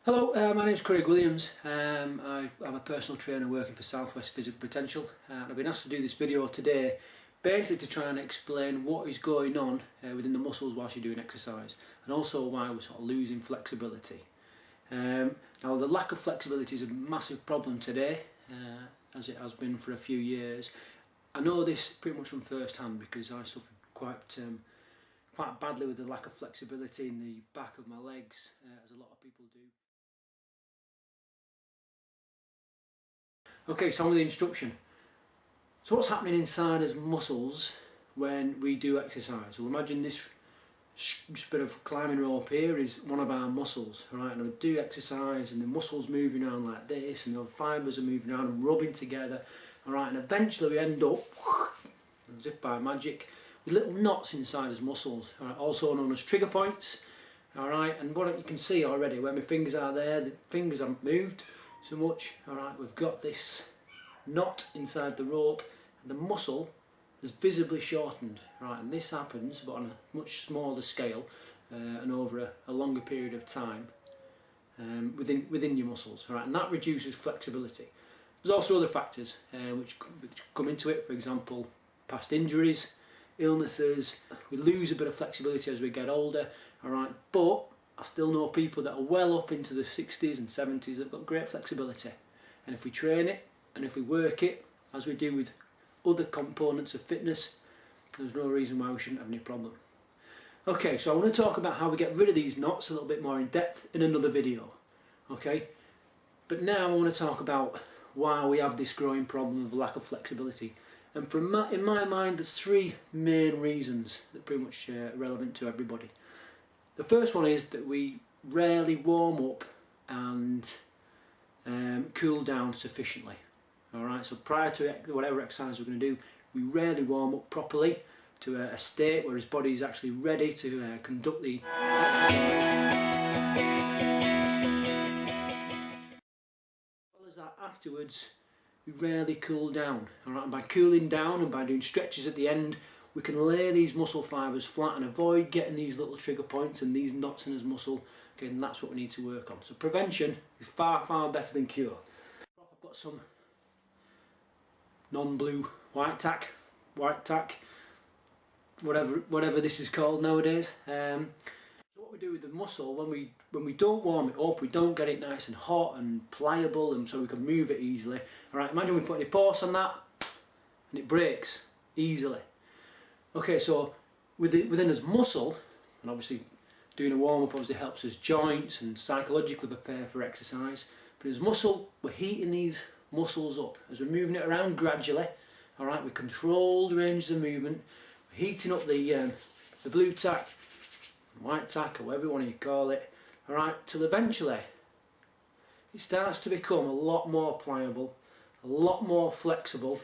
Hello, my name's Craig Williams. I'm a personal trainer working for Southwest Physical Potential, and I've been asked to do this video today basically to try and explain what is going on within the muscles whilst you're doing exercise, and also why we're sort of losing flexibility. Now, the lack of flexibility is a massive problem today, as it has been for a few years. I know this pretty much from first hand because I suffered quite badly with the lack of flexibility in the back of my legs, as a lot of people do. Okay, so on with the instruction. So what's happening inside as muscles when we do exercise? Well, imagine this bit of climbing rope here is one of our muscles, right? And I do exercise and the muscles moving around like this and the fibres are moving around and rubbing together, all right? And eventually we end up, as if by magic, with little knots inside as muscles, all right? Also known as trigger points, all right? And what you can see already, where my fingers are there, the fingers haven't moved so much, alright, we've got this knot inside the rope and the muscle is visibly shortened, right, and this happens but on a much smaller scale and over a longer period of time within your muscles, right, and that reduces flexibility. There's also other factors which come into it, for example, past injuries, illnesses. We lose a bit of flexibility as we get older, alright, but I still know people that are well up into the 60s and 70s that have got great flexibility, and if we train it and if we work it as we do with other components of fitness, there's no reason why we shouldn't have any problem. Okay, so I want to talk about how we get rid of these knots a little bit more in depth in another video, okay, but now I want to talk about why we have this growing problem of lack of flexibility. And in my mind there's three main reasons that are pretty much relevant to everybody. The first one is that we rarely warm up and cool down sufficiently. Alright, so prior to whatever exercise we're going to do, we rarely warm up properly to a state where his body is actually ready to conduct the exercise. As well as that, afterwards, we rarely cool down. Alright, and by cooling down and by doing stretches at the end, we can lay these muscle fibres flat and avoid getting these little trigger points and these knots in his muscle. Okay, and that's what we need to work on. So prevention is far better than cure. I've got some non-blue white tack, whatever this is called nowadays. What we do with the muscle when we don't warm it up, we don't get it nice and hot and pliable, and so we can move it easily. All right, imagine we put any force on that and it breaks easily. Okay, so within his muscle, and obviously doing a warm-up obviously helps his joints and psychologically prepare for exercise, but his muscle, we're heating these muscles up. As we're moving it around gradually, alright, we control the range of movement, we're heating up the blue tack, white tack, or whatever you want to call it, alright, till eventually it starts to become a lot more pliable, a lot more flexible,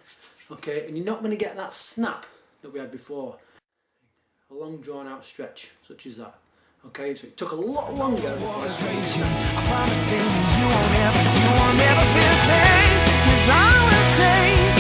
okay, and you're not going to get that snap that we had before, a long drawn out stretch such as that. Okay, so it took a lot longer. I promise, baby, you won't ever feel pain, 'cause I will say